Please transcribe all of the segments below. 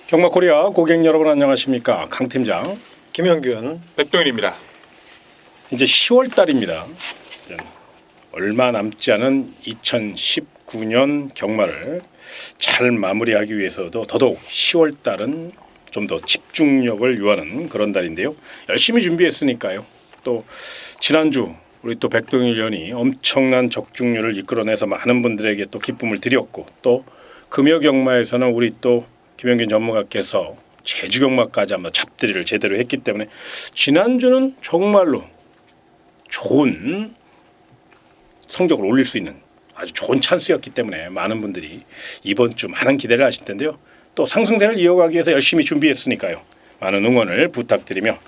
경마코리아 고객 여러분 안녕하십니까? 강 팀장 김영균 백동일입니다. 이제 10월 달입니다. 얼마 남지 않은 2019년 경마를 잘 마무리하기 위해서도 더더욱 10월 달은 좀 더 집중력을 요하는 그런 달인데요. 열심히 준비했으니까요. 또 지난주 우리 또 백동일 의원이 엄청난 적중률을 이끌어내서 많은 분들에게 또 기쁨을 드렸고, 또 금요경마에서는 우리 또 김영균 전무가께서 제주경마까지 한번 잡들이를 제대로 했기 때문에 지난주는 정말로 좋은 성적을 올릴 수 있는 아주 좋은 찬스였기 때문에 많은 분들이 이번 주 많은 기대를 하실 텐데요. 또 상승세를 이어가기 위해서 열심히 준비했으니까요. 많은 응원을 부탁드리며,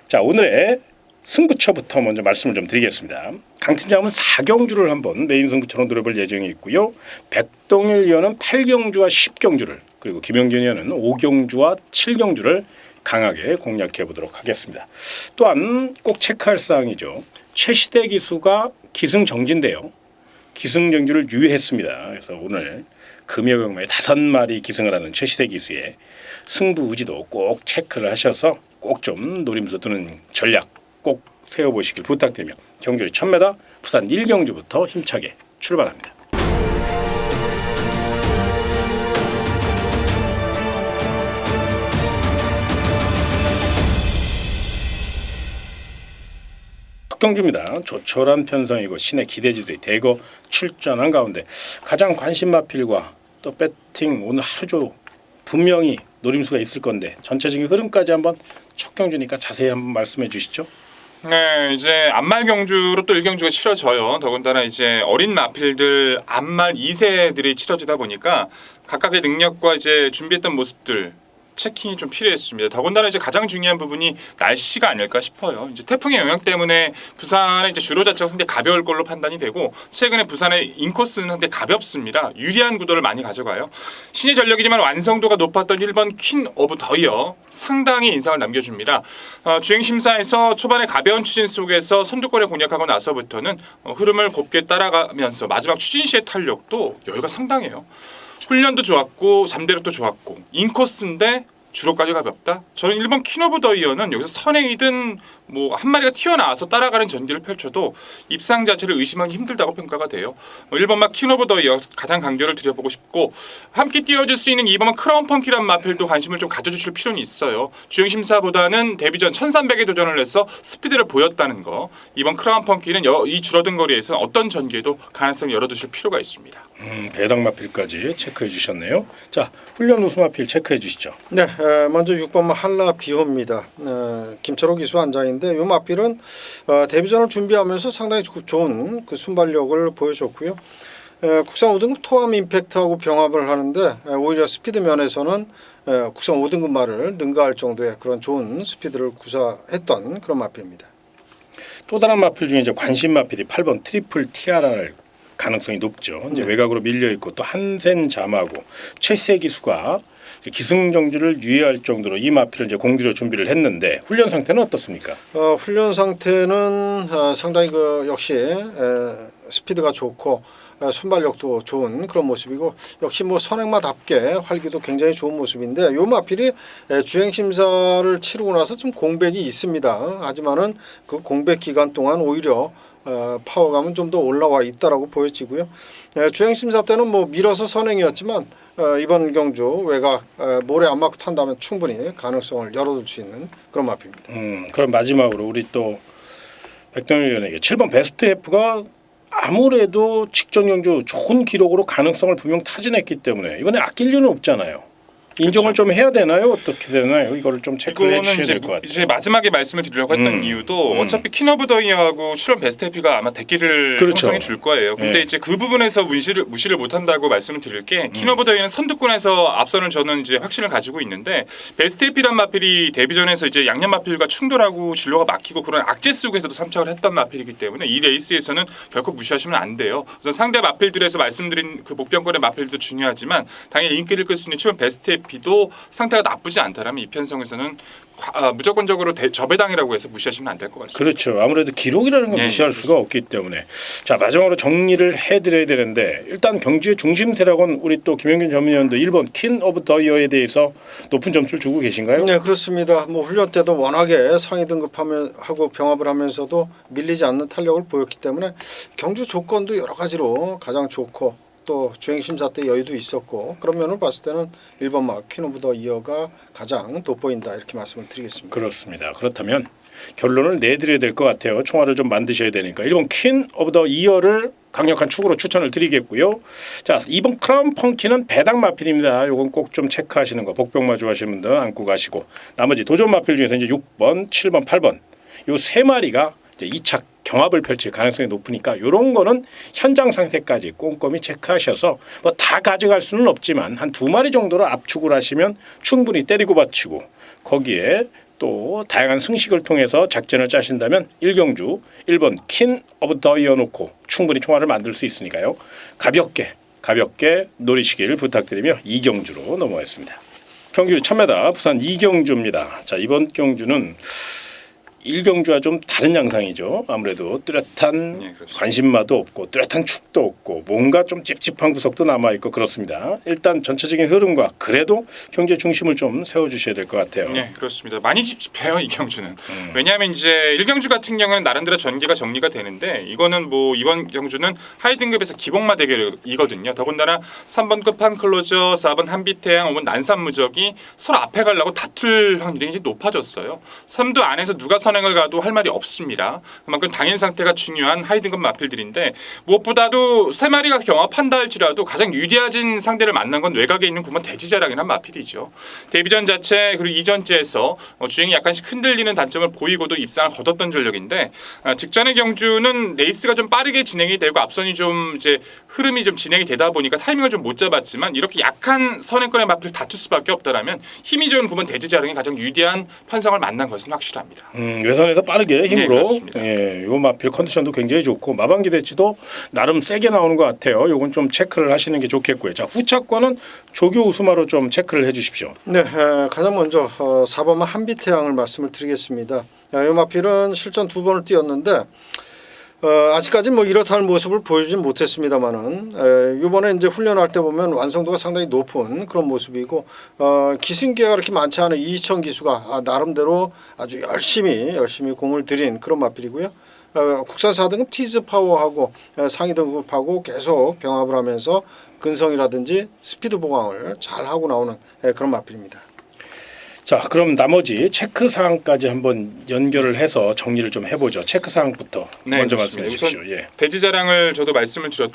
자, 오늘의 승부처부터 먼저 말씀을 좀 드리겠습니다. 강 팀장은 4경주를 한번 메인 승부처로 노려볼 예정이 있고요. 백동일 의원은 8경주와 10경주를, 그리고 김영균 의원은 5경주와 7경주를 강하게 공략해 보도록 하겠습니다. 또한 꼭 체크할 사항이죠. 최시대 기수가 기승정지인데요. 기승정지를 유예했습니다. 그래서 오늘 금요경마에 5마리 기승을 하는 최시대 기수의 승부 의지도 꼭 체크를 하셔서 꼭 좀 노림수 두는 전략 꼭 세워보시길 부탁드리며, 경주리 1000m 부산 1경주부터 힘차게 출발합니다. 경주입니다. 조촐한 편성이고 신의 기대주들이 대거 출전한 가운데 가장 관심 마필과 또 배팅 오늘 하루 종일 분명히 노림수가 있을 건데 전체적인 흐름까지 한번 첫 경주니까 자세히 한번 말씀해 주시죠. 네, 이제 암말 경주로 또 1경주가 치러져요. 더군다나 이제 어린 마필들 암말 2세들이 치러지다 보니까 각각의 능력과 이제 준비했던 모습들 체킹이 좀 필요했습니다. 더군다나 이제 가장 중요한 부분이 날씨가 아닐까 싶어요. 이제 태풍의 영향 때문에 부산의 이제 주로 자체가 상당히 가벼울 걸로 판단이 되고, 최근에 부산의 인코스는 상당히 가볍습니다. 유리한 구도를 많이 가져가요. 신의 전력이지만 완성도가 높았던 1번 퀸 오브 더이어 상당히 인상을 남겨줍니다. 주행 심사에서 초반에 가벼운 추진 속에서 선두권에 공략하고 나서부터는 흐름을 곱게 따라가면서 마지막 추진 시의 탄력도 여유가 상당해요. 훈련도 좋았고 잠대력도 좋았고 인코스인데 주로까지 가볍다. 저는 1번 퀸 오브 더 이어는 여기서 선행이든 뭐 한 마리가 튀어나와서 따라가는 전기를 펼쳐도 입상 자체를 의심하기 힘들다고 평가가 돼요. 1번 막 퀸 오브 더 이어 가장 강조를 드려보고 싶고, 함께 뛰어줄 수 있는 2번 크라운 펑키란 마필도 관심을 좀 가져주실 필요는 있어요. 주행 심사보다는 데뷔 전 1300에 도전을 해서 스피드를 보였다는 거. 2번 크라운 펑키는 이 줄어든 거리에서 어떤 전개도 가능성을 열어두실 필요가 있습니다. 배당 마필까지 체크해 주셨네요. 자, 훈련 우수 마필 체크해 주시죠. 네, 먼저 6번 한라 비호입니다. 김철호 기수 안장인데 이 마필은 데뷔전을 준비하면서 상당히 좋은 그 순발력을 보여줬고요. 국산 5등급 토암 임팩트하고 병합을 하는데 오히려 스피드 면에서는 국산 5등급 말을 능가할 정도의 그런 좋은 스피드를 구사했던 그런 마필입니다. 또 다른 마필 중에 이제 관심 마필이 8번 트리플 티아라를 가능성이 높죠. 이제 외곽으로 밀려 있고 또 한센 잠하고 최세 기수가 기승정지를 유예할 정도로 이 마필을 이제 공비로 준비를 했는데 훈련 상태는 어떻습니까? 훈련 상태는 상당히 역시 스피드가 좋고 순발력도 좋은 그런 모습이고, 역시 뭐 선행마답게 활기도 굉장히 좋은 모습인데, 요 마필이 주행 심사를 치르고 나서 좀 공백이 있습니다. 하지만은 그 공백 기간 동안 오히려 파워감은 좀 더 올라와 있다라고 보여지고요. 주행 심사 때는 뭐 밀어서 선행이었지만 이번 경주 외곽 모래 안 맞고 탄다면 충분히 가능성을 열어둘 수 있는 그런 마필입니다. 그럼 마지막으로 우리 또 백동일 의원에게 7번 베스트 F가 아무래도 직전 경주 좋은 기록으로 가능성을 분명 타진했기 때문에 이번에 아낄 이유는 없잖아요. 인정을 그렇죠. 좀 해야 되나요? 어떻게 되나요? 이거를 좀 체크를 해주셔야 될 것 같아요. 이제 마지막에 말씀을 드리려고 했던 이유도 어차피 퀸 오브 더 이어하고 7번 베스트 해피가 아마 대기를 그렇죠. 형성해 줄 거예요. 근데 네. 이제 그 부분에서 무시를 못한다고 말씀을 드릴 게, 퀸 오브 더 이어는 선두권에서 앞선을 저는 이제 확신을 가지고 있는데, 베스트 해피란 마필이 데뷔전에서 이제 양념 마필과 충돌하고 진로가 막히고 그런 악재 속에서도 참착을 했던 마필이기 때문에 이 레이스에서는 결코 무시하시면 안 돼요. 우선 상대 마필들에서 말씀드린 그 목병권의 마필도 중요하지만 당연히 인기를 끌 수 있는 7번 베스트 해피 마피도 상태가 나쁘지 않다라면 이 편성에서는 무조건적으로 저배당이라고 해서 무시하시면 안 될 것 같습니다. 그렇죠. 아무래도 기록이라는 건 네, 무시할 수가 없기 때문에. 자, 마지막으로 정리를 해드려야 되는데 일단 경주의 중심세력은 우리 또 김영균 전문위원도 1번 퀸 오브 더 이어에 대해서 높은 점수를 주고 계신가요? 네, 그렇습니다. 뭐 훈련 때도 워낙에 상위 등급하고 병합을 하면서도 밀리지 않는 탄력을 보였기 때문에 경주 조건도 여러 가지로 가장 좋고 또 주행 심사 때 여유도 있었고 그런 면을 봤을 때는 1번 막 퀸 오브 더 이어가 가장 돋보인다 이렇게 말씀을 드리겠습니다. 그렇습니다. 그렇다면 결론을 내드려야 될 것 같아요. 총알을 좀 만드셔야 되니까 1번 퀸 오브 더 이어를 강력한 축으로 추천을 드리겠고요. 자, 2번 크라운 펑키는 배당 마필입니다. 요건 꼭 좀 체크하시는 거. 복병마 좋아하시는 분들 안고 가시고 나머지 도전 마필 중에서 이제 6번, 7번, 8번 요 세 마리가 이제 2차 경합을 펼칠 가능성이 높으니까 이런 거는 현장 상태까지 꼼꼼히 체크하셔서 뭐 다 가져갈 수는 없지만 한 2마리 정도로 압축을 하시면 충분히 때리고 받치고 거기에 또 다양한 승식을 통해서 작전을 짜신다면 1경주 1번 퀸 오브 더 이어 놓고 충분히 총알을 만들 수 있으니까요. 가볍게 노리시길 부탁드리며 2경주로 넘어가겠습니다. 경주 1000m 부산 2경주입니다. 자, 이번 경주는 1경주와 좀 다른 양상이죠. 아무래도 뚜렷한 네, 그렇습니다. 관심마도 없고 뚜렷한 축도 없고 뭔가 좀 찝찝한 구석도 남아있고 그렇습니다. 일단 전체적인 흐름과 그래도 경제 중심을 좀 세워주셔야 될 것 같아요. 네, 그렇습니다. 많이 찝찝해요 이 경주는. 왜냐하면 이제 1경주 같은 경우는 나름대로 전개가 정리가 되는데 이거는 뭐 이번 경주는 하위 등급에서 기복마 대결이거든요. 더군다나 3번 끝판 클로저, 4번 한비태양, 5번 난산무적이 서로 앞에 가려고 다툴 확률이 이제 높아졌어요. 3두 안에서 누가 선행을 가도 할 말이 없습니다. 그만큼 당일 상태가 중요한 하위 등급 마필들인데 무엇보다도 세 마리가 경합한다 할지라도 가장 유리해진 상대를 만난 건 외곽에 있는 9번 대지자랑이란 마필이죠. 데뷔전 자체 그리고 이전제에서 주행이 약간씩 흔들리는 단점을 보이고도 입상을 거뒀던 전력인데 직전의 경주는 레이스가 좀 빠르게 진행이 되고 앞선이 좀 이제 흐름이 좀 진행이 되다 보니까 타이밍을 좀 못 잡았지만 이렇게 약한 선행권의 마필 다툴 수밖에 없다라면 힘이 좋은 9번 대지자랑이 가장 유리한 편성을 만난 것은 확실합니다. 외선에서 빠르게 힘으로 그렇습니다. 요 마필 컨디션도 굉장히 좋고 마방기 대치도 나름 세게 나오는 것 같아요. 요건 좀 체크를 하시는 게 좋겠고요. 자, 후차권은 조교 우수마로 좀 체크를 해주십시오. 네, 가장 먼저 4번 한비태양을 말씀을 드리겠습니다. 이 마필은 실전 2번을 뛰었는데 아직까지 뭐 이렇다 할 모습을 보여주진 못했습니다만은 이번에 이제 훈련할 때 보면 완성도가 상당히 높은 그런 모습이고 기승기가 그렇게 많지 않은 이희천 기수가 나름대로 아주 열심히 공을 들인 그런 마필이고요. 국산 4등급 티즈 파워하고 상위 등급하고 계속 병합을 하면서 근성이라든지 스피드 보강을 잘 하고 나오는 그런 마필입니다. 자, 그럼 나머지 체크 사항까지 한번 연결을 해서 정리를 좀 해보죠. 체크 사항부터 네, 먼저 그렇습니다. 말씀해 주십시오. 예. 대지자랑을 저도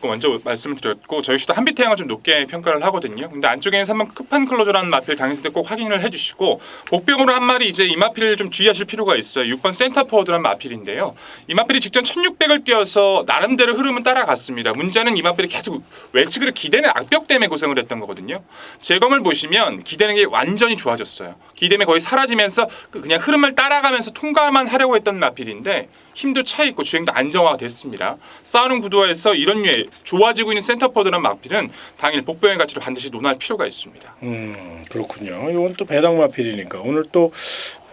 먼저 말씀을 드렸고 저희 시도 한비태양을 좀 높게 평가를 하거든요. 근데 안쪽에는 3번 급한 클로저라는 마필 당했을 때 꼭 확인을 해주시고 복병으로 한 마리 이제 이 마필을 좀 주의하실 필요가 있어요. 6번 센터포워드라는 마필인데요. 이 마필이 직전 1600을 뛰어서 나름대로 흐름은 따라갔습니다. 문제는 이 마필이 계속 웨지그를 기대는 악벽 때문에 고생을 했던 거거든요. 제검을 보시면 기대는 게 완전히 좋아졌어요. 기대면 거의 사라지면서 그냥 흐름을 따라가면서 통과만 하려고 했던 마필인데 힘도 차 있고 주행도 안정화가 됐습니다. 싸우는 구도에서 이런 류의 좋아지고 있는 센터포드란 마필은 당일 복병의 가치를 반드시 논할 필요가 있습니다. 그렇군요. 이건 또 배당 마필이니까 오늘 또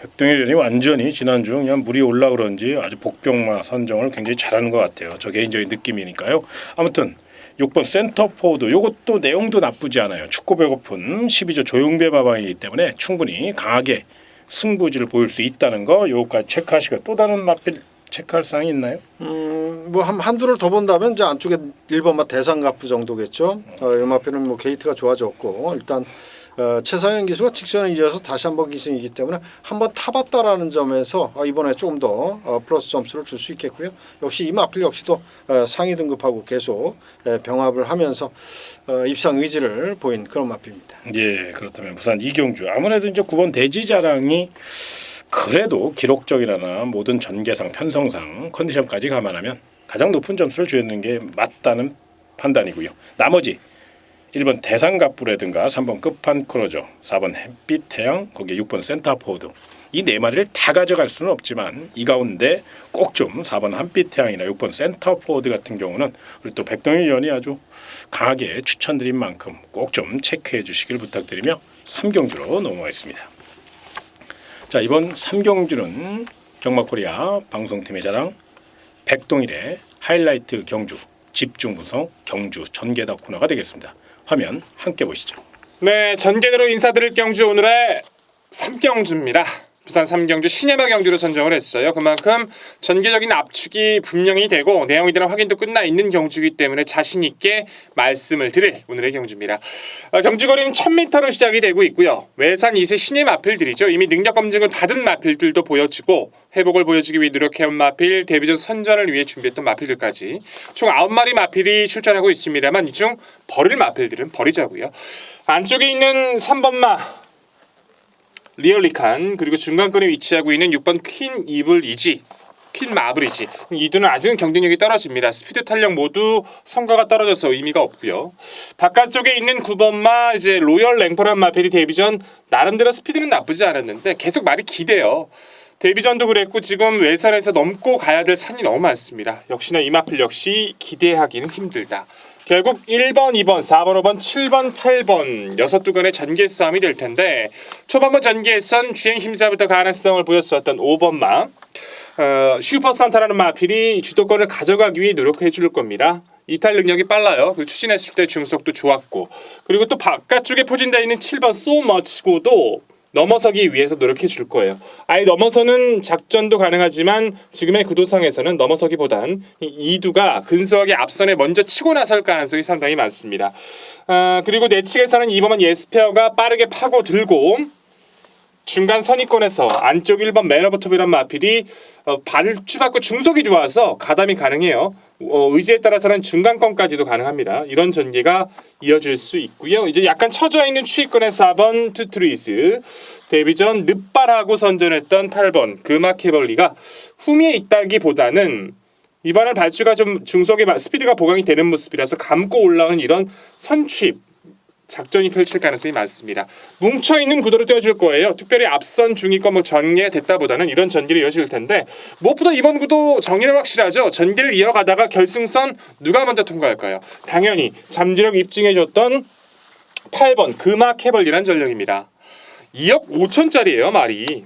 백동일이 완전히 지난주 그냥 물이 올라 그런지 아주 복병마 선정을 굉장히 잘하는 것 같아요. 저 개인적인 느낌이니까요. 아무튼 6번 센터포드 요것도 내용도 나쁘지 않아요. 춥고 배고픈 12조 조용배 마방이기 때문에 충분히 강하게 승부지를 보일 수 있다는 거 요거까지 체크하시고 또 다른 마필 체크할 사항이 있나요? 뭐 한두를 더 본다면 이제 안쪽에 1번마 대상갑부 정도겠죠. 이 마필은 뭐 게이트가 좋아졌고 일단 최상현 기수가 직전에 이어서 다시 한번 기승이기 때문에 한번 타봤다라는 점에서 이번에 조금 더 플러스 점수를 줄 수 있겠고요. 역시 이 마필 역시도 상위 등급하고 계속 병합을 하면서 입상 의지를 보인 그런 마필입니다. 예, 그렇다면 부산 이경주 아무래도 이제 9번 대지자랑이 그래도 기록적이라나 모든 전개상 편성상 컨디션까지 감안하면 가장 높은 점수를 주는 게 맞다는 판단이고요. 나머지 1번 대상갑부라든가 3번 끝판 크로저, 4번 햇빛 태양, 거기에 6번 센터포드 이 네 마리를 다 가져갈 수는 없지만 이 가운데 꼭 좀 4번 한빛 태양이나 6번 센터포드 같은 경우는 우리 또 백동일 의원이 아주 강하게 추천드린 만큼 꼭 좀 체크해 주시길 부탁드리며 3경주로 넘어가겠습니다. 자, 이번 3경주는 경마코리아 방송팀의 자랑 백동일의 하이라이트 경주 집중 분석 경주 전개다 코너가 되겠습니다. 화면 함께 보시죠. 네, 전개대로 인사드릴 경주 오늘의 3경주입니다. 부산 3경주 시네마 경주로 선정을 했어요. 그만큼 전개적인 압축이 분명히 되고 내용에 대한 확인도 끝나 있는 경주이기 때문에 자신 있게 말씀을 드릴 오늘의 경주입니다. 경주거리는 1000m로 시작이 되고 있고요. 외산 2세 신임 마필들이죠. 이미 능력 검증을 받은 마필들도 보여지고 회복을 보여주기 위해 노력해온 마필, 데뷔전 선전을 위해 준비했던 마필들까지 총 9마리 마필이 출전하고 있습니다만 이 중 버릴 마필들은 버리자고요. 안쪽에 있는 3번마 리얼리칸 그리고 중간권에 위치하고 있는 6번 퀸 이블 이지 퀸 마블이지 이 두는 아직은 경쟁력이 떨어집니다. 스피드 탄력 모두 성과가 떨어져서 의미가 없고요. 바깥쪽에 있는 9번마 이제 로열 랭퍼란 마필이 데뷔전 나름대로 스피드는 나쁘지 않았는데 계속 말이 기대요. 데뷔전도 그랬고 지금 외선에서 넘고 가야 될 산이 너무 많습니다. 역시나 이 마필 역시 기대하기는 힘들다. 결국 1번, 2번, 4번, 5번, 7번, 8번 6두간의 전개 싸움이 될 텐데 초반부 전개에선 주행 심사부터 가능성을 보였었던 5번마 슈퍼산타라는 마필이 주도권을 가져가기 위해 노력해 줄 겁니다. 이탈 능력이 빨라요. 그리고 추진했을 때 중속도 좋았고 그리고 또 바깥쪽에 포진되어 있는 7번 소머치고도 넘어서기 위해서 노력해 줄 거예요. 아예 넘어서는 작전도 가능하지만 지금의 구도상에서는 넘어서기보단 이두가 근소하게 앞선에 먼저 치고 나설 가능성이 상당히 많습니다. 그리고 내측에서는 이번만 예스페어가 빠르게 파고들고 중간 선입권에서 안쪽 1번 맨 오브 톱이란 마필이 발주받고 중속이 좋아서 가담이 가능해요. 의지에 따라서는 중간권까지도 가능합니다. 이런 전개가 이어질 수 있고요. 이제 약간 처져 있는 추위권의 4번 투트리스 데뷔전 늪발하고 선전했던 8번 그마케벌리가 후미에 있다기보다는 이번엔 발주가 좀 중속에 스피드가 보강이 되는 모습이라서 감고 올라오는 이런 선취입 작전이 펼칠 가능성이 많습니다. 뭉쳐있는 구도로 떼어줄 거예요. 특별히 앞선 중위권 전개됐다보다는 이런 전개를 이어질 텐데 무엇보다 이번 구도 정리는 확실하죠. 전개를 이어가다가 결승선 누가 먼저 통과할까요? 당연히 잠재력 입증해줬던 8번 그마케벌리란 전력입니다. 2억 5천짜리예요 말이.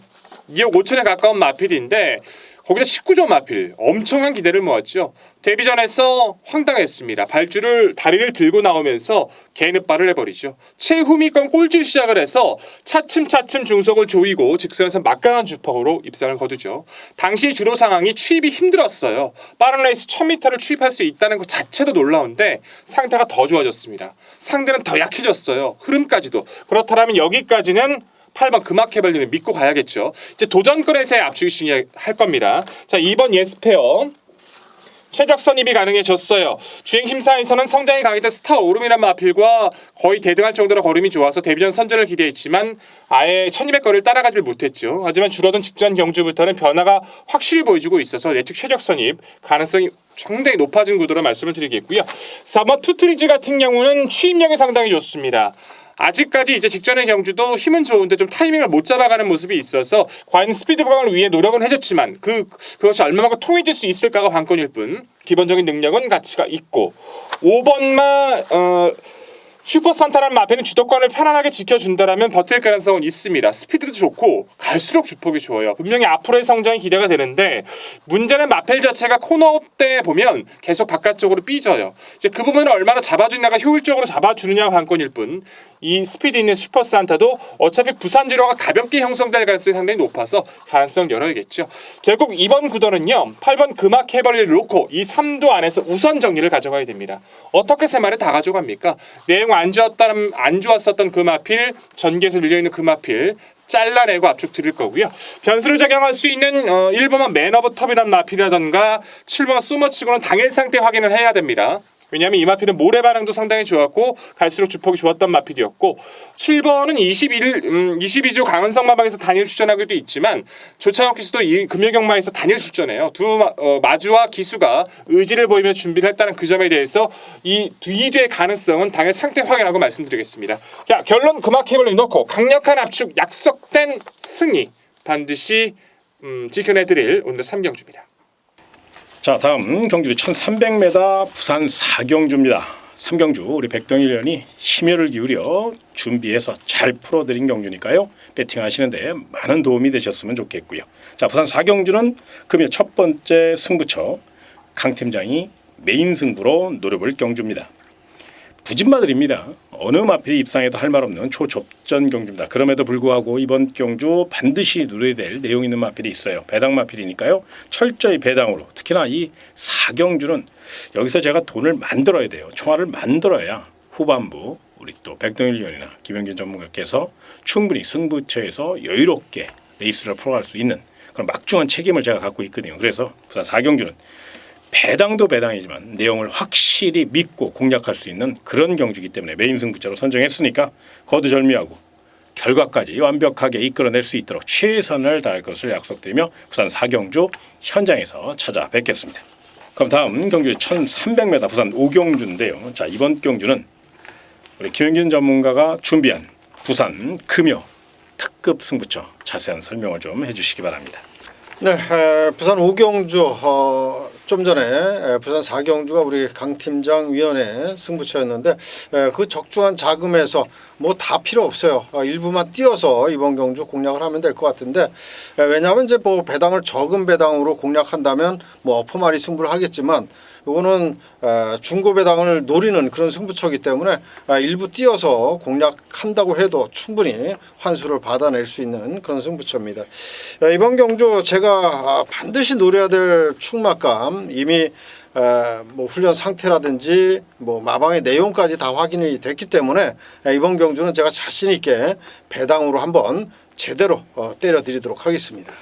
2억 5천에 가까운 마필인데 거기다 19점 마필 엄청난 기대를 모았죠. 데뷔전에서 황당했습니다. 발주를 다리를 들고 나오면서 개늪발을 해버리죠. 최후미권 꼴찌 시작을 해서 차츰차츰 중속을 조이고 직선에서 막강한 주폭으로 입상을 거두죠. 당시 주로 상황이 추입이 힘들었어요. 빠른 레이스 1000m를 추입할 수 있다는 것 자체도 놀라운데 상태가 더 좋아졌습니다. 상대는 더 약해졌어요. 흐름까지도. 그렇다면 여기까지는 8번 그마케벌리는 믿고 가야겠죠. 이제 도전권에서의 압축이 중요할 겁니다. 자, 2번 예스페어 최적 선입이 가능해졌어요. 주행 심사에서는 성장이 강했던 스타 오름이란 마필과 거의 대등할 정도로 걸음이 좋아서 데뷔전 선전을 기대했지만 아예 1200거리를 따라가질 못했죠. 하지만 줄어든 직전 경주부터는 변화가 확실히 보여주고 있어서 내측 최적 선입 가능성이 상당히 높아진 구도로 말씀을 드리겠고요. 4번 투트리즈 같은 경우는 추임력이 상당히 좋습니다. 아직까지 이제 직전의 경주도 힘은 좋은데 좀 타이밍을 못 잡아가는 모습이 있어서 과연 스피드 보강을 위해 노력은 해줬지만 그것이 얼마만큼 통해질 수 있을까가 관건일 뿐 기본적인 능력은 가치가 있고 5번마 슈퍼산타란 마페는 주도권을 편안하게 지켜준다라면 버틸 가능성은 있습니다. 스피드도 좋고 갈수록 주폭이 좋아요. 분명히 앞으로의 성장이 기대가 되는데 문제는 마펠 자체가 코너 때 보면 계속 바깥쪽으로 삐져요. 이제 그 부분을 얼마나 잡아주냐가 효율적으로 잡아주느냐가 관건일 뿐 이 스피드 있는 슈퍼산타도 어차피 부산 지로가 가볍게 형성될 가능성이 상당히 높아서 가능성 열어야겠죠. 결국 이번 구도는요. 8번 그마케벌리를 놓고 이 3도 안에서 우선 정리를 가져가야 됩니다. 어떻게 세 마리 다 가져갑니까? 내용 안 좋았었던 그마필 전개에서 밀려있는 그마필 잘라내고 압축 드릴 거고요. 변수를 적용할 수 있는 1번만 맨 오브 톱이란 마필이라던가 7번 소머치고는 당일 상태 확인을 해야 됩니다. 왜냐하면 이 마필은 모래 반응도 상당히 좋았고 갈수록 주폭이 좋았던 마필이었고 7번은 22주 강은성 마방에서 단일 출전하기도 있지만 조창욱 기수도 이 금요경마에서 단일 출전해요. 마주와 기수가 의지를 보이며 준비를 했다는 그 점에 대해서 이 뒤의 가능성은 당일 상태 확인하고 말씀드리겠습니다. 자, 결론 그마케벌리 놓고 강력한 압축 약속된 승리 반드시 지켜내드릴 오늘 3경주입니다. 자, 다음 경주 1300m 부산 4경주입니다. 삼경주 우리 백동일 의원이 심혈을 기울여 준비해서 잘 풀어드린 경주니까요. 배팅하시는데 많은 도움이 되셨으면 좋겠고요. 자, 부산 4경주는 금요 첫 번째 승부처 강 팀장이 메인 승부로 노려볼 경주입니다. 부진마들입니다. 어느 마필이 입상해도 할 말 없는 초접전 경주입니다. 그럼에도 불구하고 이번 경주 반드시 누려야 될 내용 있는 마필이 있어요. 배당 마필이니까요. 철저히 배당으로 특히나 이 4경주는 여기서 제가 돈을 만들어야 돼요. 총알을 만들어야 후반부 우리 또 백동일 의원이나 김영균 전문가께서 충분히 승부처에서 여유롭게 레이스를 풀어갈 수 있는 그런 막중한 책임을 제가 갖고 있거든요. 그래서 부산 4경주는 배당도 배당이지만 내용을 확실히 믿고 공략할 수 있는 그런 경주이기 때문에 메인 승부처로 선정했으니까 거두절미하고 결과까지 완벽하게 이끌어낼 수 있도록 최선을 다할 것을 약속드리며 부산 4경주 현장에서 찾아뵙겠습니다. 그럼 다음 경주 1300m 부산 5경주인데요. 자, 이번 경주는 우리 김영균 전문가가 준비한 부산 금요 특급 승부처 자세한 설명을 좀 해주시기 바랍니다. 네, 부산 5경주 좀 전에 부산 4경주가 우리 강 팀장 위원회 승부처였는데 그 적중한 자금에서 뭐 다 필요 없어요. 일부만 띄어서 이번 경주 공략을 하면 될 것 같은데 왜냐하면 이제 뭐 배당을 적은 배당으로 공략한다면 뭐 어퍼마리 승부를 하겠지만 이거는 중고 배당을 노리는 그런 승부처이기 때문에 일부 띄어서 공략한다고 해도 충분히 환수를 받아낼 수 있는 그런 승부처입니다. 이번 경주 제가 반드시 노려야 될 충막감 이미 뭐 훈련 상태라든지 뭐 마방의 내용까지 다 확인이 됐기 때문에 이번 경주는 제가 자신 있게 배당으로 한번 제대로 때려드리도록 하겠습니다.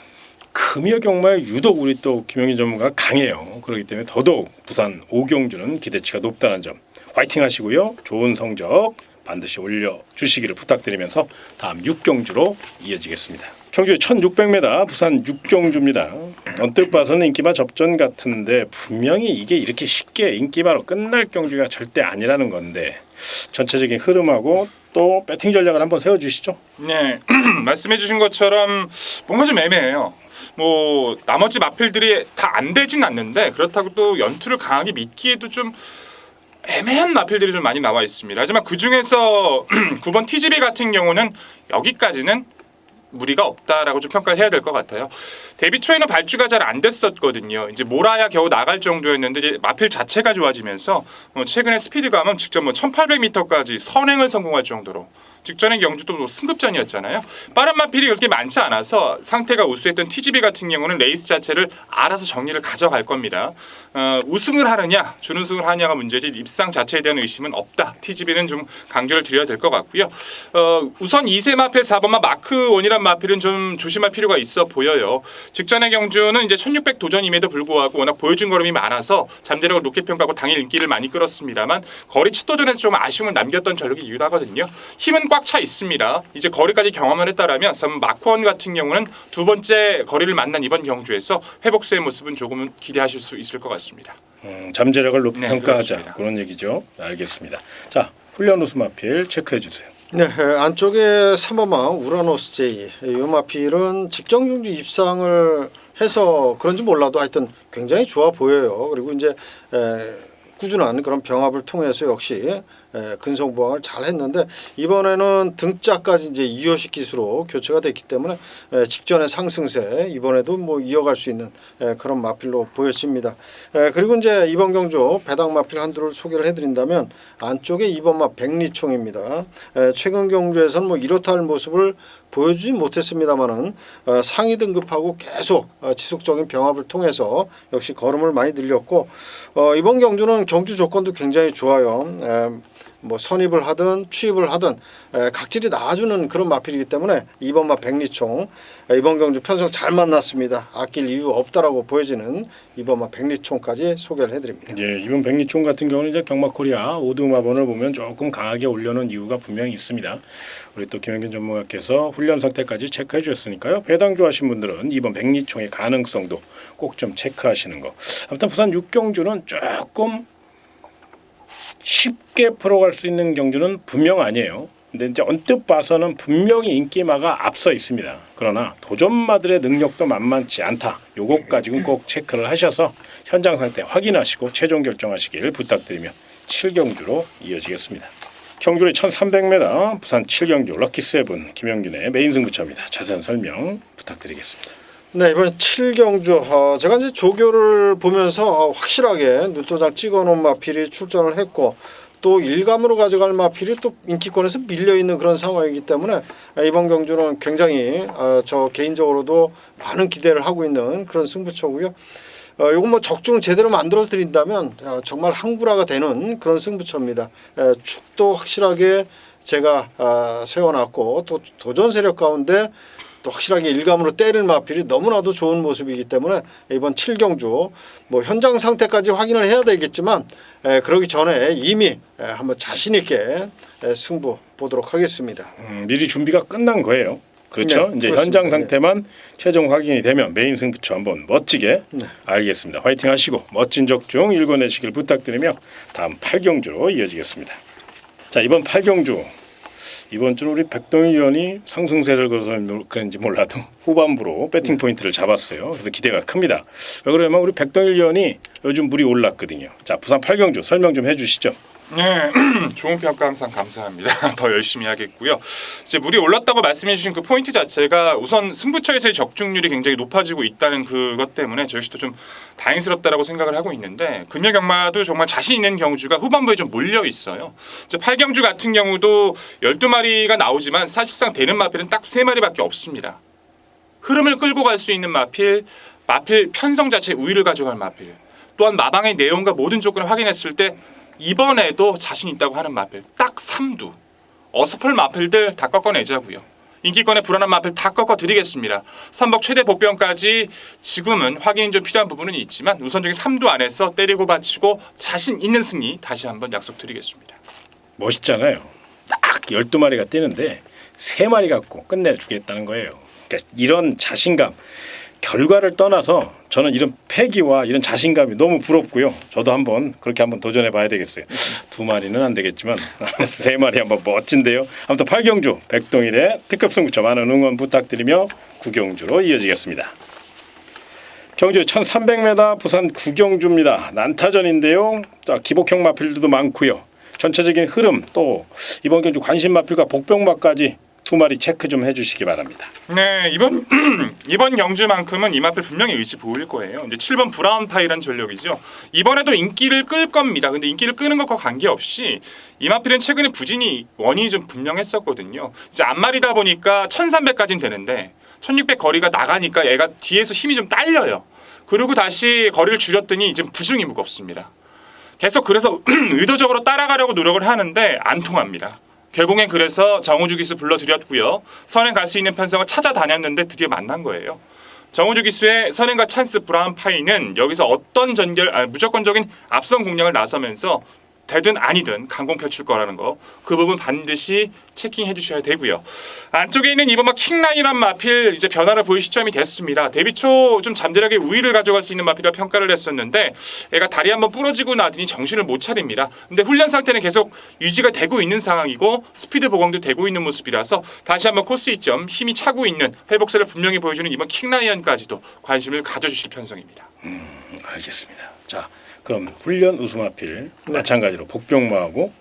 금요 경마에 유독 우리 또 김영균 전문가가 강해요. 그렇기 때문에 더더욱 부산 5경주는 기대치가 높다는 점 화이팅 하시고요. 좋은 성적 반드시 올려주시기를 부탁드리면서 다음 6경주로 이어지겠습니다. 경주 1600m 부산 6경주입니다. 언뜻 봐서는 인기마 접전 같은데 분명히 이게 이렇게 쉽게 인기마로 끝날 경주가 절대 아니라는 건데 전체적인 흐름하고 또 배팅 전략을 한번 세워주시죠. 네, 말씀해주신 것처럼 뭔가 좀 애매해요. 뭐 나머지 마필들이 다 안 되진 않는데 그렇다고 또 연투를 강하게 믿기에도 좀 애매한 마필들이 좀 많이 나와 있습니다. 하지만 그 중에서 9번 TGB 같은 경우는 여기까지는 무리가 없다라고 좀 평가를 해야 될 것 같아요. 데뷔 초에는 발주가 잘 안 됐었거든요. 이제 몰아야 겨우 나갈 정도였는데 이제 마필 자체가 좋아지면서 최근에 스피드감은 직접 뭐 1800m까지 선행을 성공할 정도로 직전의 경주도 뭐 승급전이었잖아요. 빠른 마필이 그렇게 많지 않아서 상태가 우수했던 TGB 같은 경우는 레이스 자체를 알아서 정리를 가져갈 겁니다. 우승을 하느냐 준우승을 하느냐가 문제지 입상 자체에 대한 의심은 없다. TGB는 좀 강조를 드려야 될 것 같고요. 우선 2세 마필 4번마 마크1이란 마필은 좀 조심할 필요가 있어 보여요. 직전의 경주는 이제 1600 도전임에도 불구하고 워낙 보여준 걸음이 많아서 잠재력을 높게 평가하고 당일 인기를 많이 끌었습니다만 거리 칫도전에서 좀 아쉬움을 남겼던 전력이 이유도 하거든요. 힘은 꽉 차 있습니다. 이제 거리까지 경험을 했다라면 마크1 같은 경우는 두 번째 거리를 만난 이번 경주에서 회복수의 모습은 조금은 기대하실 수 있을 것 같습니다. 잠재력을 높이 네, 평가하자 그렇습니다. 그런 얘기죠. 알겠습니다. 자, 훈련 우수 마필 체크해 주세요. 네, 안쪽에 3번마 우라노스 J 이 마필은 직전 경주 입상을 해서 그런지 몰라도 하여튼 굉장히 좋아 보여요. 그리고 이제 꾸준한 그런 병합을 통해서 역시 근성부항을 잘 했는데 이번에는 등짝까지 이제 2호식 기수로 교체가 됐기 때문에 직전의 상승세 이번에도 뭐 이어갈 수 있는 그런 마필로 보여집니다. 그리고 이제 이번 경주 배당 마필 한두를 소개를 해드린다면 안쪽에 2번마 백리총입니다. 최근 경주에서는 뭐 이렇다 할 모습을 보여주지 못했습니다만은 상위 등급하고 계속 지속적인 병합을 통해서 역시 걸음을 많이 늘렸고 이번 경주는 경주 조건도 굉장히 좋아요. 뭐 선입을 하든 취입을 하든 각질이 나와주는 그런 마필이기 때문에 2번마 백리총 이번 경주 편성 잘 만났습니다. 아낄 이유 없다라고 보여지는 2번마 백리총까지 소개를 해드립니다. 예, 이번 백리총 같은 경우는 이제 경마코리아 오두마번을 보면 조금 강하게 올려놓은 이유가 분명히 있습니다. 우리 또 김영균 전문가께서 훈련 상태까지 체크해 주셨으니까요. 배당 좋아하신 분들은 이번 백리총의 가능성도 꼭 좀 체크하시는 거. 아무튼 부산 6경주는 조금 쉽게 풀어갈 수 있는 경주는 분명 아니에요. 근데 이제 언뜻 봐서는 분명히 인기마가 앞서 있습니다. 그러나 도전마들의 능력도 만만치 않다. 요것까지는 꼭 체크를 하셔서 현장 상태 확인하시고 최종 결정하시길 부탁드리며 7경주로 이어지겠습니다. 경주의 1300m 부산 7경주 럭키세븐 김영균의 메인 승부처입니다. 자세한 설명 부탁드리겠습니다. 네, 이번 7경주 제가 이제 조교를 보면서 확실하게 눈도장 찍어놓은 마필이 출전을 했고 또 일감으로 가져갈 마필이 또 인기권에서 밀려 있는 그런 상황이기 때문에 이번 경주는 굉장히 저 개인적으로도 많은 기대를 하고 있는 그런 승부처고요. 이건 뭐 적중 제대로 만들어 드린다면 정말 항구라가 되는 그런 승부처입니다. 축도 확실하게 제가 세워놨고 또 도전 세력 가운데 또 확실하게 일감으로 때릴 마필이 너무나도 좋은 모습이기 때문에 이번 7경주 뭐 현장 상태까지 확인을 해야 되겠지만 그러기 전에 이미 한번 자신 있게 승부 보도록 하겠습니다. 미리 준비가 끝난 거예요. 그렇죠. 네, 이제 그렇습니다. 현장 상태만 최종 확인이 되면 메인 승부처 한번 멋지게 알겠습니다. 화이팅 하시고 멋진 적중 일궈내시길 부탁드리며 다음 8경주로 이어지겠습니다. 자, 이번 8경주 이번 주는 우리 백동일 의원이 상승세를 거둬서 그런지 몰라도 후반부로 배팅 포인트를 잡았어요. 그래서 기대가 큽니다. 왜 그러냐면 우리 백동일 의원이 요즘 물이 올랐거든요. 자, 부산 8경주 설명 좀 해주시죠. 네, 좋은 평가 항상 감사합니다. 더 열심히 하겠고요. 이제 물이 올랐다고 말씀해주신 그 포인트 자체가 우선 승부처에서의 적중률이 굉장히 높아지고 있다는 그것 때문에 저희 씨도 좀 다행스럽다라고 생각을 하고 있는데 금요 경마도 정말 자신 있는 경주가 후반부에 좀 몰려 있어요. 이제 8경주 같은 경우도 12마리가 나오지만 사실상 되는 마필은 딱 3마리밖에 없습니다. 흐름을 끌고 갈 수 있는 마필 편성 자체 우위를 가져갈 마필, 또한 마방의 내용과 모든 조건을 확인했을 때 이번에도 자신 있다고 하는 마필 딱 3두 어설픈 마필들 다 꺾어내자고요. 인기권에 불안한 마필 다 꺾어드리겠습니다. 3복 최대 복병까지 지금은 확인이 좀 필요한 부분은 있지만 우선적인 3두 안에서 때리고 받치고 자신 있는 승리 다시 한번 약속드리겠습니다. 멋있잖아요. 딱 12마리가 뛰는데 3마리 갖고 끝내주겠다는 거예요. 그러니까 이런 자신감, 결과를 떠나서 저는 이런 패기와 이런 자신감이 너무 부럽고요. 저도 그렇게 한번 도전해 봐야 되겠어요. 2마리는 안 되겠지만 3마리 한번 멋진데요. 아무튼 8경주 백동일의 특급 승부처 많은 응원 부탁드리며 9경주로 이어지겠습니다. 경주 1300m 부산 9경주입니다. 난타전인데요. 자, 기복형 마필들도 많고요. 전체적인 흐름 또 이번 경주 관심 마필과 복병마까지 2마리 체크 좀 해주시기 바랍니다. 네, 이번 경주만큼은 이 마필 분명히 의지 보일 거예요. 이제 7번 브라운 파이란 전력이죠. 이번에도 인기를 끌 겁니다. 근데 인기를 끄는 것과 관계없이 이 마필은 최근에 부진이 원인이 좀 분명했었거든요. 이제 앞마리다 보니까 1300까지는 되는데 1600 거리가 나가니까 얘가 뒤에서 힘이 좀 딸려요. 그리고 다시 거리를 줄였더니 이제 부중이 무겁습니다. 계속 그래서 의도적으로 따라가려고 노력을 하는데 안 통합니다. 결국엔 그래서 정우주 기수 불러드렸고요. 선행 갈 수 있는 편성을 찾아다녔는데 드디어 만난 거예요. 정우주 기수의 선행과 찬스 브라운 파이는 여기서 어떤 무조건적인 앞선 공략을 나서면서 되든 아니든 강공 펼칠 거라는 거, 그 부분 반드시 체킹해 주셔야 되고요. 안쪽에 있는 이번 킹라인한 마필 이제 변화를 보일 시점이 됐습니다. 데뷔 초 좀 잠재력의 우위를 가져갈 수 있는 마필이라 평가를 했었는데 얘가 다리 한번 부러지고 나더니 정신을 못 차립니다. 근데 훈련 상태는 계속 유지가 되고 있는 상황이고 스피드 보강도 되고 있는 모습이라서 다시 한번 코스 이점 힘이 차고 있는 회복세를 분명히 보여주는 이번 킹라이언까지도 관심을 가져주실 편성입니다. 알겠습니다. 자, 그럼 훈련 우수마필 마찬가지로 복병마하고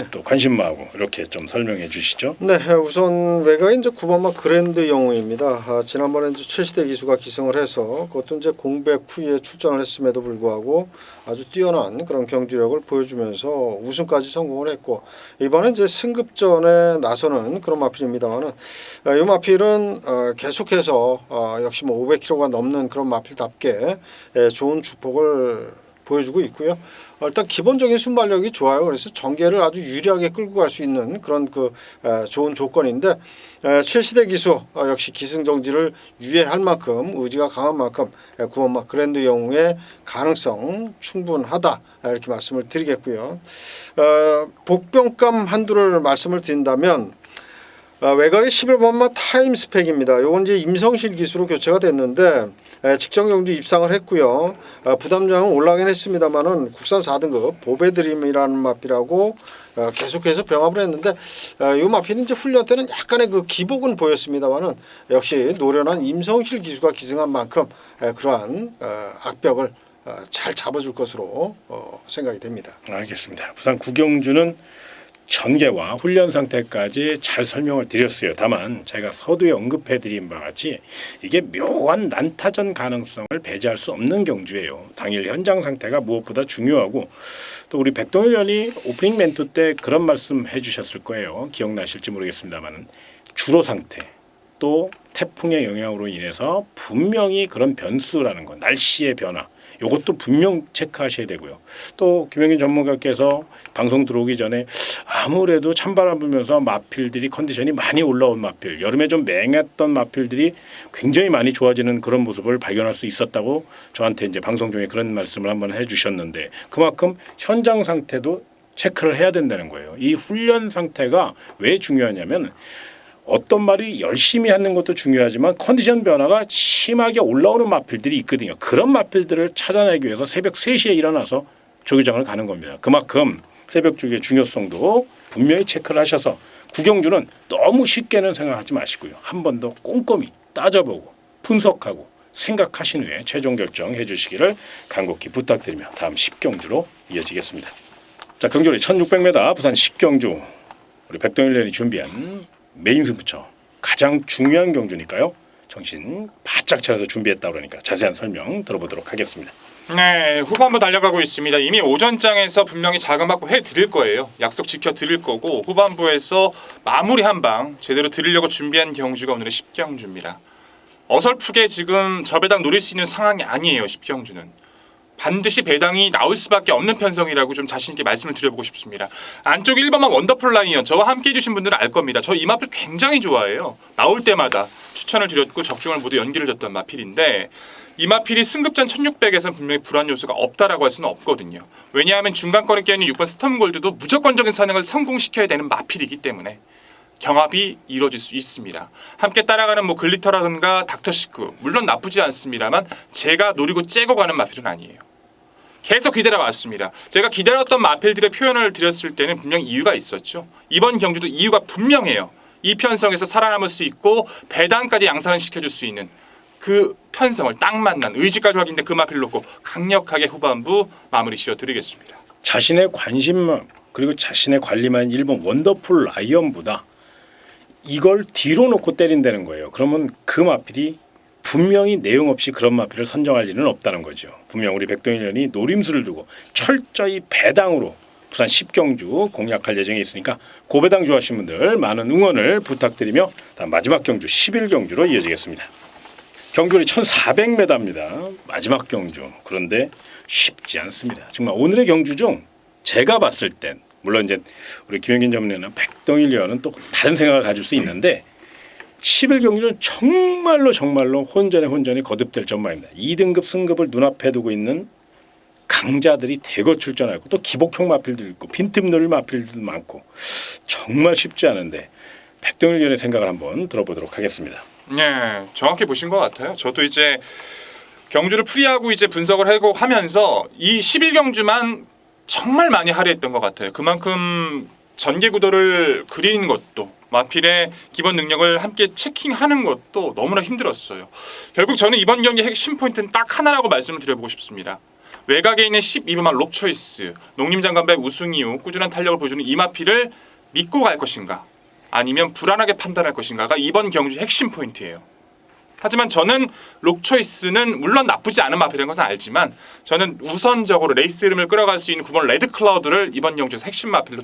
또 관심마하고 이렇게 좀 설명해 주시죠. 네, 우선 외곽에 이제 9번마 그랜드 영웅입니다. 지난번에 이제 최시대 기수가 기승을 해서 그것도 이제 공백 후에 출전을 했음에도 불구하고 아주 뛰어난 그런 경주력을 보여주면서 우승까지 성공을 했고 이번에 이제 승급전에 나서는 그런 마필입니다만은 이 마필은 계속해서 역시 뭐 500kg가 넘는 그런 마필답게 좋은 주폭을 보여주고 있고요. 일단 기본적인 순발력이 좋아요. 그래서 전개를 아주 유리하게 끌고 갈 수 있는 그런 좋은 조건인데 최시대 기수 역시 기승정지를 유예할 만큼 의지가 강한 만큼 구원마 그랜드 영웅의 가능성 충분하다 이렇게 말씀을 드리겠고요. 복병감 한두를 말씀을 드린다면 외곽의 11번마 타임 스펙입니다. 요건 이제 임성실 기수로 교체가 됐는데 직전 경주 입상을 했고요. 부담장은 올라가긴 했습니다만은 국산 4등급 보배드림이라는 마필하고 계속해서 병합을 했는데 이 마필은 이제 훈련 때는 약간의 그 기복은 보였습니다만은 역시 노련한 임성실 기수가 기승한 만큼 그러한 악벽을 잘 잡아줄 것으로 생각이 됩니다. 알겠습니다. 부산 구경주는 전개와 훈련 상태까지 잘 설명을 드렸어요. 다만 제가 서두에 언급해드린 바와 같이 이게 묘한 난타전 가능성을 배제할 수 없는 경주예요. 당일 현장 상태가 무엇보다 중요하고 또 우리 백동일 의원이 오프닝 멘트 때 그런 말씀 해주셨을 거예요. 기억나실지 모르겠습니다만 주로 상태 또 태풍의 영향으로 인해서 분명히 그런 변수라는 거, 날씨의 변화 이것도 분명 체크하셔야 되고요. 또 김영균 전문가께서 방송 들어오기 전에 아무래도 찬바람 불면서 마필들이 컨디션이 많이 올라온 마필, 여름에 좀 맹했던 마필들이 굉장히 많이 좋아지는 그런 모습을 발견할 수 있었다고 저한테 이제 방송 중에 그런 말씀을 한번 해주셨는데 그만큼 현장 상태도 체크를 해야 된다는 거예요. 이 훈련 상태가 왜 중요하냐면 어떤 말이 열심히 하는 것도 중요하지만 컨디션 변화가 심하게 올라오는 마필들이 있거든요. 그런 마필들을 찾아내기 위해서 새벽 3시에 일어나서 조교장을 가는 겁니다. 그만큼 새벽 조교의 중요성도 분명히 체크를 하셔서 구경주는 너무 쉽게는 생각하지 마시고요. 한 번 더 꼼꼼히 따져보고 분석하고 생각하신 후에 최종 결정해 주시기를 간곡히 부탁드리며 다음 10경주로 이어지겠습니다. 자, 경주리 1600m 부산 10경주 우리 백동일 의원이 준비한 메인 승부처 가장 중요한 경주니까요. 정신 바짝 차려서 준비했다 그러니까 자세한 설명 들어보도록 하겠습니다. 네, 후반부 달려가고 있습니다. 이미 오전장에서 분명히 자금받고 해드릴 거예요. 약속 지켜드릴 거고 후반부에서 마무리 한 방 제대로 드리려고 준비한 경주가 오늘의 10경주입니다. 어설프게 지금 저배당 노릴 수 있는 상황이 아니에요. 10경주는. 반드시 배당이 나올 수밖에 없는 편성이라고 좀 자신 있게 말씀을 드려보고 싶습니다. 안쪽 1번만 원더풀 라이언 저와 함께 해주신 분들은 알 겁니다. 저 이 마필 굉장히 좋아해요. 나올 때마다 추천을 드렸고 적중을 모두 연기를 줬던 마필인데 이 마필이 승급전 1600에서는 분명히 불안 요소가 없다라고 할 수는 없거든요. 왜냐하면 중간권에 껴있는 6번 스톰골드도 무조건적인 선행을 성공시켜야 되는 마필이기 때문에 경합이 이루어질 수 있습니다. 함께 따라가는 뭐 글리터라든가 닥터시크 물론 나쁘지 않습니다만 제가 노리고 째고 가는 마필은 아니에요. 계속 기다려왔습니다. 제가 기다렸던 마필들의 표현을 드렸을 때는 분명히 이유가 있었죠. 이번 경주도 이유가 분명해요. 이 편성에서 살아남을 수 있고 배당까지 양산을 시켜줄 수 있는 그 편성을 딱 만난 의지까지 확인된 그 마필을 놓고 강력하게 후반부 마무리 지어드리겠습니다. 자신의 관심만 그리고 자신의 관리만 일본 원더풀 라이언보다 이걸 뒤로 놓고 때린다는 거예요. 그러면 그 마필이 분명히 내용 없이 그런 마필을 선정할 일은 없다는 거죠. 분명 우리 백동일 의원이 노림수를 두고 철저히 배당으로 부산 10경주 공략할 예정이 있으니까 고배당 좋아하시는 분들 많은 응원을 부탁드리며 다음 마지막 경주 11경주로 이어지겠습니다. 경주리 1400m입니다. 마지막 경주. 그런데 쉽지 않습니다. 정말 오늘의 경주 중 제가 봤을 땐 물론 이제 우리 김영균 전문가는 백동일 의원은 또 다른 생각을 가질 수 있는데 11경주는 정말로 혼전이 거듭될 전망입니다. 2등급 승급을 눈앞에 두고 있는 강자들이 대거 출전하고 또 기복형 마필도 있고 빈틈 노릴 마필들도 많고 정말 쉽지 않은데 백동일 의원의 생각을 한번 들어보도록 하겠습니다. 네, 정확히 보신 것 같아요. 저도 이제 경주를 풀이하고 이제 분석을 하고 하면서 이 11경주만 정말 많이 할애했던 것 같아요. 그만큼 전개 구도를 그리는 것도 마필의 기본 능력을 함께 체킹하는 것도 너무나 힘들었어요. 결국 저는 이번 경기 핵심 포인트는 딱 하나라고 말씀을 드려보고 싶습니다. 외곽에 있는 12번만 록초이스, 농림장관배 우승 이후 꾸준한 탄력을 보여주는 이 마필을 믿고 갈 것인가 아니면 불안하게 판단할 것인가가 이번 경주의 핵심 포인트예요. 하지만 저는 록초이스는 물론 나쁘지 않은 마필인 것은 알지만 저는 우선적으로 레이스 흐름을 끌어갈 수 있는 9번 레드클라우드를 이번 경주에서 핵심 마필로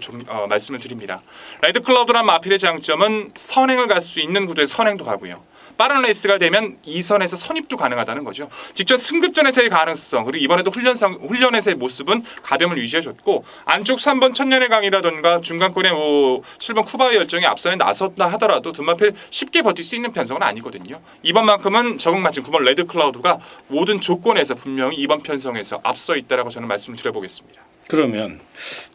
말씀을 드립니다. 레드클라우드란 마필의 장점은 선행을 갈 수 있는 구도에서 선행도 가고요. 빠른 레이스가 되면 2선에서 선입도 가능하다는 거죠. 직접 승급전에서의 가능성 그리고 이번에도 훈련에서의 모습은 가벼움을 유지해줬고 안쪽 3번 천년의 강이라던가 중간권의 7번 쿠바의 열정이 앞선에 나섰다 하더라도 두마필 쉽게 버틸 수 있는 편성은 아니거든요. 이번만큼은 적응마침 9번 레드클라우드가 모든 조건에서 분명히 이번 편성에서 앞서 있다라고 저는 말씀을 드려보겠습니다. 그러면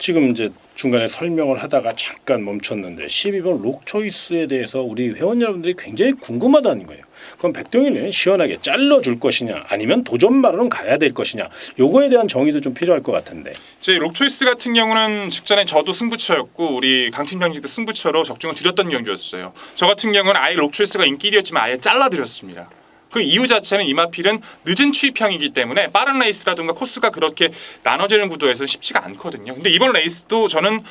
지금 이제 중간에 설명을 하다가 잠깐 멈췄는데 12번 록초이스에 대해서 우리 회원 여러분들이 굉장히 궁금하다는 거예요. 그럼 백동일은 시원하게 잘라줄 것이냐 아니면 도전마로는 가야 될 것이냐 요거에 대한 정의도 좀 필요할 것 같은데 제 록초이스 같은 경우는 직전에 저도 승부처였고 우리 강팀장님도 승부처로 적중을 드렸던 경주였어요. 저 같은 경우는 아예 록초이스가 인기 1위였지만 아예 잘라드렸습니다. 그 이유 자체는 이마필은 늦은 취입형이기 때문에 빠른 레이스라든가 코스가 그렇게 나눠지는 구도에서는 쉽지가 않거든요. 근데 이번 레이스도 저는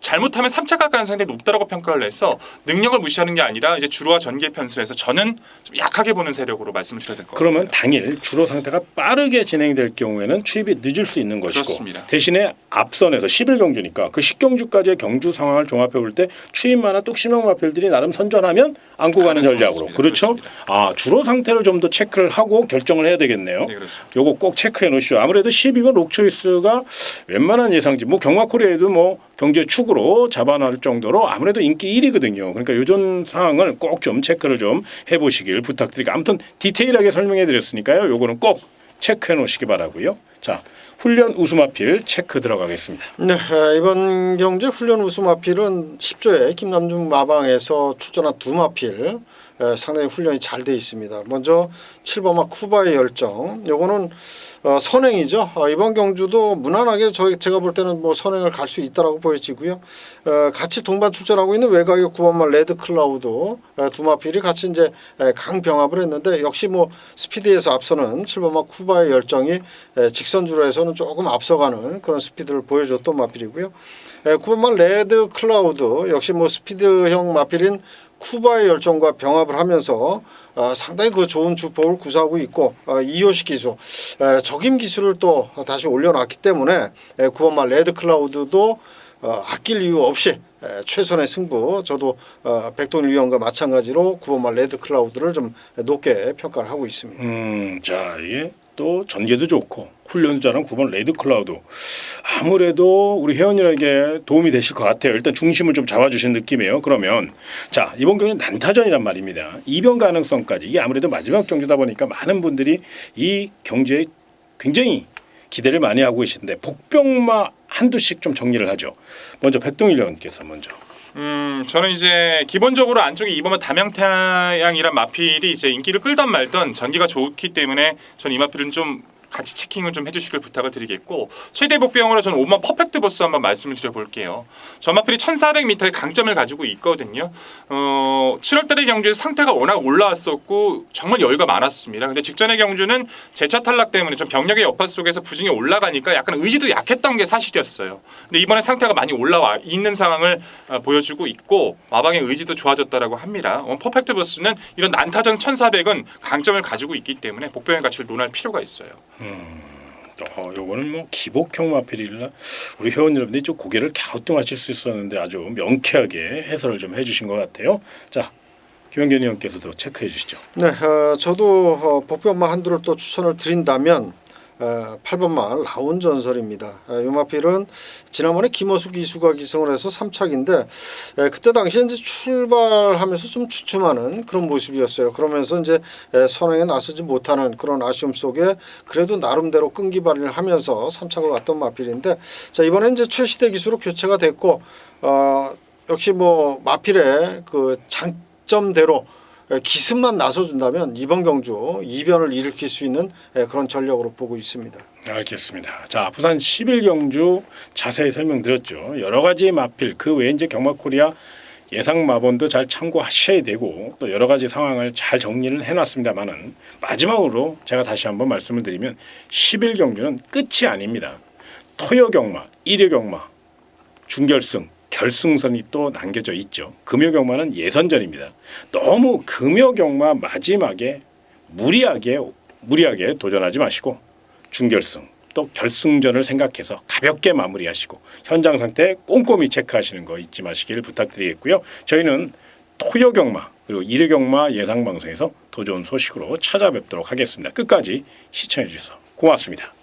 잘못하면 3차 갈 가능성이 되게 높다라고 평가를 해서 능력을 무시하는 게 아니라 이제 주로와 전개 편수에서 저는 좀 약하게 보는 세력으로 말씀을 드려야 될 것 같아요. 그러면 당일 주로 상태가 빠르게 진행될 경우에는 취입이 늦을 수 있는 것이고 그렇습니다. 대신에 앞선에서 10일경주니까 그 10경주까지의 경주 상황을 종합해 볼 때 취입마나 뚝심형 마필들이 나름 선전하면 안고 가는 전략으로. 있습니다. 그렇죠? 그렇습니다. 아 주로 상태를 좀 더 체크를 하고 결정을 해야 되겠네요. 네, 그렇습니다. 요거 꼭 체크해 놓으시죠. 아무래도 12번 록초이스가 웬만한 예상지 뭐 경마코리아에도 뭐 경제 축으로 잡아놓을 정도로 아무래도 인기 1위거든요. 그러니까 요전 상황을 꼭 좀 체크를 좀 해보시길 부탁드리고 아무튼 디테일하게 설명해 드렸으니까요. 요거는 꼭 체크해 놓으시기 바라고요. 자 훈련 우수마필 체크 들어가겠습니다. 네, 이번 경주 훈련 우수마필은 10조에 김남중 마방에서 출전한 두 마필 상당히 훈련이 잘 돼 있습니다. 먼저 7번마 쿠바의 열정. 요거는 선행이죠. 이번 경주도 무난하게 제가 볼 때는 뭐 선행을 갈 수 있다라고 보여지고요. 같이 동반 출전하고 있는 외곽의 9번마 레드 클라우드 두 마필이 같이 이제 강병합을 했는데 역시 뭐 스피드에서 앞서는 7번마 쿠바의 열정이 직선주로에서는 조금 앞서가는 그런 스피드를 보여줬던 마필이고요. 9번마 레드 클라우드 역시 뭐 스피드형 마필인 쿠바의 열정과 병합을 하면서 상당히 그 좋은 주포를 구사하고 있고 이효식 기수 적임 기술을 또 다시 올려놨기 때문에 9번마 레드 클라우드도 아낄 이유 없이 최선의 승부 저도 백동일 위원과 마찬가지로 9번마 레드 클라우드를 좀 높게 평가를 하고 있습니다. 자 이게 또 전개도 좋고 훈련도 잘한 9번 레드 클라우드 아무래도 우리 회원님에게 도움이 되실 것 같아요. 일단 중심을 좀 잡아주신 느낌이에요. 그러면 자 이번 경기는 난타전이란 말입니다. 이변 가능성까지 이게 아무래도 마지막 경주다 보니까 많은 분들이 이 경주에 굉장히 기대를 많이 하고 계신데 복병마 한두씩 좀 정리를 하죠. 먼저 백동일 의원께서 먼저. 저는 이제 기본적으로 안쪽에 이번에 담양태양이란 마필이 이제 인기를 끌던 말던 전기가 좋기 때문에 저는 이 마필은 좀 같이 체킹을 좀 해주시길 부탁을 드리겠고 최대 복병으로 저는 5번 퍼펙트 보스 한번 말씀을 드려볼게요. 저 마필이 1400m의 강점을 가지고 있거든요. 7월달의 경주에서 상태가 워낙 올라왔었고 정말 여유가 많았습니다. 근데 직전의 경주는 재차 탈락 때문에 좀 병력의 여파 속에서 부진이 올라가니까 약간 의지도 약했던 게 사실이었어요. 근데 이번에 상태가 많이 올라와 있는 상황을 보여주고 있고 마방의 의지도 좋아졌다라고 합니다. 퍼펙트 보스는 이런 난타전 1400은 강점을 가지고 있기 때문에 복병의 가치를 논할 필요가 있어요. 요거는 뭐 기복형 마필이라 우리 회원 여러분들이 좀 고개를 갸우뚱하실 수 있었는데 아주 명쾌하게 해설을 좀 해주신 것 같아요. 자 김영견 의원께서도 체크해 주시죠. 네, 저도 복병마 한두를 또 추천을 드린다면 8번마 라온 전설입니다. 이 마필은 지난번에 김어수 기수가 기승을 해서 3착인데 그때 당시에 이제 출발하면서 좀 주춤하는 그런 모습이었어요. 그러면서 이제 선행에 나서지 못하는 그런 아쉬움 속에 그래도 나름대로 끈기 발휘를 하면서 3착을 왔던 마필인데 자 이번에 이제 최시대 기수로 교체가 됐고 역시 뭐 마필의 그 장점대로 기습만 나서준다면 이번 경주 이변을 일으킬 수 있는 그런 전력으로 보고 있습니다. 알겠습니다. 자 부산 11경주 자세히 설명드렸죠. 여러 가지 마필 그 외에 이제 경마코리아 예상 마본도 잘 참고하셔야 되고 또 여러 가지 상황을 잘 정리를 해놨습니다만은 마지막으로 제가 다시 한번 말씀을 드리면 11경주는 끝이 아닙니다. 토요경마, 일요경마, 중결승 결승선이 또 남겨져 있죠. 금요경마는 예선전입니다. 너무 금요경마 마지막에 무리하게 도전하지 마시고 중결승 또 결승전을 생각해서 가볍게 마무리하시고 현장 상태 꼼꼼히 체크하시는 거 잊지 마시길 부탁드리겠고요. 저희는 토요경마 그리고 일요경마 예상방송에서 더 좋은 소식으로 찾아뵙도록 하겠습니다. 끝까지 시청해 주셔서 고맙습니다.